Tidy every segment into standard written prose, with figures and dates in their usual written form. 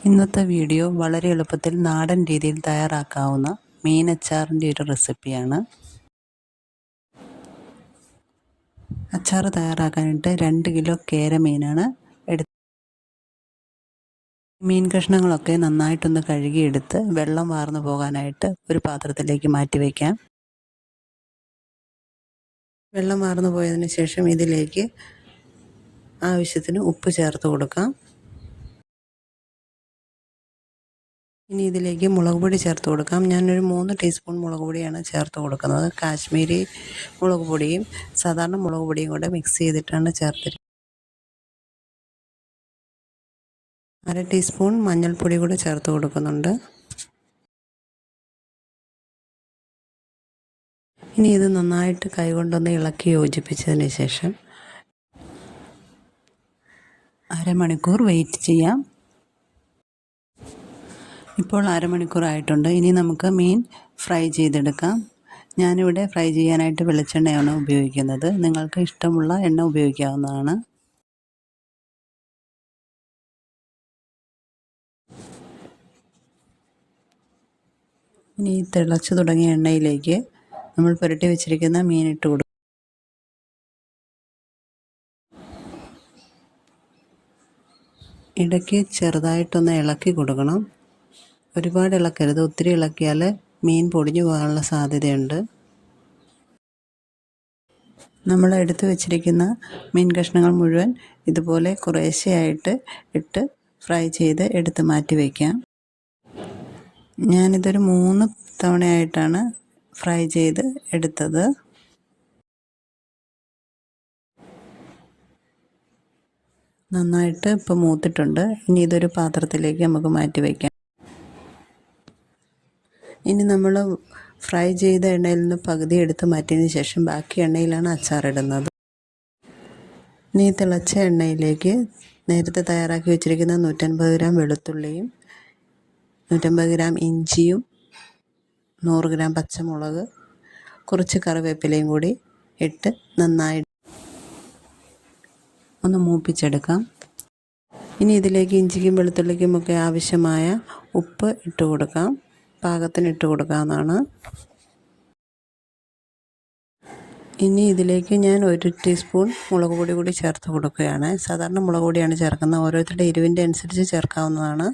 ഇന്നത്തെ വീഡിയോ വളരെ എളുപ്പത്തിൽ നാടൻ രീതിയിൽ തയ്യാറാക്കാവുന്ന മീൻ അച്ചാറിൻ്റെ ഒരു റെസിപ്പിയാണ്. അച്ചാർ തയ്യാറാക്കാനായിട്ട് 2 കിലോ കേര മീനാണ് എടുത്തത്. മീൻ കഷ്ണങ്ങളൊക്കെ നന്നായിട്ടൊന്ന് കഴുകിയെടുത്ത് വെള്ളം വാർന്നു പോകാനായിട്ട് ഒരു പാത്രത്തിലേക്ക് മാറ്റി വയ്ക്കാം. വെള്ളം വാർന്നു പോയതിന് ശേഷം ഇതിലേക്ക് ആവശ്യത്തിന് ഉപ്പ് ചേർത്ത് കൊടുക്കാം. ഇനി ഇതിലേക്ക് മുളക് പൊടി ചേർത്ത് കൊടുക്കാം. ഞാനൊരു 3 ടീസ്പൂൺ മുളക് പൊടിയാണ് ചേർത്ത് കൊടുക്കുന്നത്. കാശ്മീരി മുളക് പൊടിയും സാധാരണ മുളക് പൊടിയും കൂടെ മിക്സ് ചെയ്തിട്ടാണ് ചേർത്തിരിക്കുന്നത്. 1/2 ടീസ്പൂൺ മഞ്ഞൾപ്പൊടി കൂടെ ചേർത്ത് കൊടുക്കുന്നുണ്ട്. ഇനി ഇത് നന്നായിട്ട് കൈകൊണ്ടൊന്ന് ഇളക്കി യോജിപ്പിച്ചതിന് ശേഷം അരമണിക്കൂർ വെയിറ്റ് ചെയ്യാം. ഇപ്പോൾ അരമണിക്കൂറായിട്ടുണ്ട്. ഇനി നമുക്ക് മീൻ ഫ്രൈ ചെയ്തെടുക്കാം. ഞാനിവിടെ ഫ്രൈ ചെയ്യാനായിട്ട് വെളിച്ചെണ്ണയാണ് ഉപയോഗിക്കുന്നത്. നിങ്ങൾക്ക് ഇഷ്ടമുള്ള എണ്ണ ഉപയോഗിക്കാവുന്നതാണ്. ഇനി തിളച്ചു തുടങ്ങിയ എണ്ണയിലേക്ക് നമ്മൾ പുരട്ടി വെച്ചിരിക്കുന്ന മീൻ ഇട്ട് കൊടുക്കും. ഇടയ്ക്ക് ചെറുതായിട്ടൊന്ന് ഇളക്കി കൊടുക്കണം. ഒരുപാട് ഇളക്കരുത്. ഒത്തിരി ഇളക്കിയാൽ മീൻ പൊടിഞ്ഞു പോകാനുള്ള സാധ്യതയുണ്ട്. നമ്മൾ എടുത്തു വെച്ചിരിക്കുന്ന മീൻ കഷ്ണങ്ങൾ മുഴുവൻ ഇതുപോലെ കുറേശ്ശെയായിട്ട് ഇട്ട് ഫ്രൈ ചെയ്ത് എടുത്ത് മാറ്റി വയ്ക്കാം. ഞാനിതൊരു 3 തവണയായിട്ടാണ് ഫ്രൈ ചെയ്ത് എടുത്തത്. നന്നായിട്ട് ഇപ്പോൾ മൂത്തിട്ടുണ്ട്. ഇനി ഇതൊരു പാത്രത്തിലേക്ക് നമുക്ക് മാറ്റി വയ്ക്കാം. ഇനി നമ്മൾ ഫ്രൈ ചെയ്ത എണ്ണയിൽ നിന്ന് പകുതി എടുത്ത് മാറ്റിയതിന് ശേഷം ബാക്കി എണ്ണയിലാണ് അച്ചാറിടുന്നത്. ഇനി തിളച്ച എണ്ണയിലേക്ക് നേരത്തെ തയ്യാറാക്കി വെച്ചിരിക്കുന്ന 150 ഗ്രാം വെളുത്തുള്ളിയും 150 ഗ്രാം ഇഞ്ചിയും 100 ഗ്രാം പച്ചമുളക് കുറച്ച് കറിവേപ്പിലയും കൂടി ഇട്ട് നന്നായി ഒന്ന് മൂപ്പിച്ചെടുക്കാം. ഇനി ഇതിലേക്ക് ഇഞ്ചിക്കും വെളുത്തുള്ളിക്കുമൊക്കെ ആവശ്യമായ ഉപ്പ് ഇട്ട് കൊടുക്കാം. പാകത്തിന് ഇട്ട് കൊടുക്കാവുന്നതാണ്. ഇനി ഇതിലേക്ക് ഞാൻ 1 ടീസ്പൂൺ മുളക് പൊടി കൂടി ചേർത്ത് കൊടുക്കുകയാണ്. സാധാരണ മുളക് പൊടിയാണ് ചേർക്കുന്നത്. ഓരോരുത്തരുടെ എരിവിൻ്റെ അനുസരിച്ച് ചേർക്കാവുന്നതാണ്.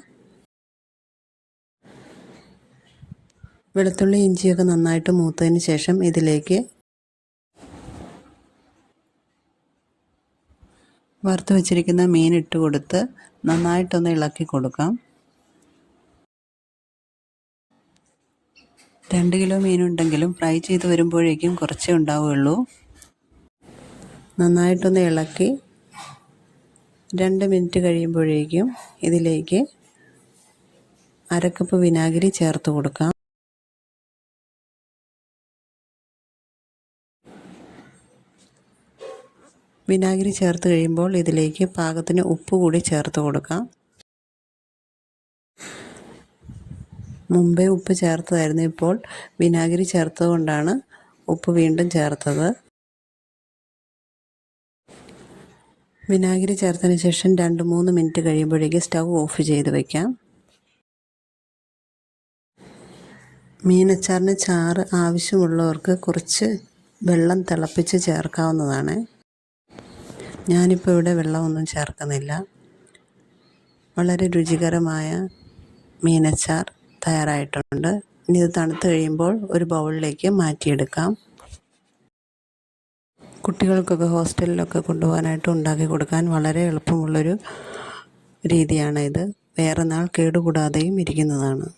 വെളുത്തുള്ളി ഇഞ്ചിയൊക്കെ നന്നായിട്ട് മൂത്തതിന് ശേഷം ഇതിലേക്ക് വറുത്ത് വെച്ചിരിക്കുന്ന മീൻ ഇട്ട് കൊടുത്ത് നന്നായിട്ടൊന്ന് ഇളക്കി കൊടുക്കാം. 2 കിലോ മീനുണ്ടെങ്കിലും ഫ്രൈ ചെയ്ത് വരുമ്പോഴേക്കും കുറച്ചേ ഉണ്ടാവുകയുള്ളൂ. നന്നായിട്ടൊന്ന് ഇളക്കി 2 മിനിറ്റ് കഴിയുമ്പോഴേക്കും ഇതിലേക്ക് 1/2 കപ്പ് വിനാഗിരി ചേർത്ത് കൊടുക്കാം. വിനാഗിരി ചേർത്ത് കഴിയുമ്പോൾ ഇതിലേക്ക് പാകത്തിന് ഉപ്പ് കൂടി ചേർത്ത് കൊടുക്കാം. മുമ്പേ ഉപ്പ് ചേർത്തതായിരുന്നു. ഇപ്പോൾ വിനാഗിരി ചേർത്തതുകൊണ്ടാണ് ഉപ്പ് വീണ്ടും ചേർത്തത്. വിനാഗിരി ചേർത്തതിന് ശേഷം 2-3 മിനിറ്റ് കഴിയുമ്പോഴേക്ക് സ്റ്റൗ ഓഫ് ചെയ്ത് വയ്ക്കാം. മീനച്ചാറിന് ചാറ് ആവശ്യമുള്ളവർക്ക് കുറച്ച് വെള്ളം തിളപ്പിച്ച് ചേർക്കാവുന്നതാണ്. ഞാനിപ്പോൾ ഇവിടെ വെള്ളമൊന്നും ചേർക്കുന്നില്ല. വളരെ രുചികരമായ മീനച്ചാർ തയ്യാറായിട്ടുണ്ട്. ഇനി ഇത് തണുത്ത് കഴിയുമ്പോൾ ഒരു ബൗളിലേക്ക് മാറ്റിയെടുക്കാം. കുട്ടികൾക്കൊക്കെ ഹോസ്റ്റലിലൊക്കെ കൊണ്ടുപോകാനായിട്ട് ഉണ്ടാക്കി കൊടുക്കാൻ വളരെ എളുപ്പമുള്ളൊരു രീതിയാണ് ഇത്. വേറെ നാൾ കേടുകൂടാതെയും ഇരിക്കുന്നതാണ്.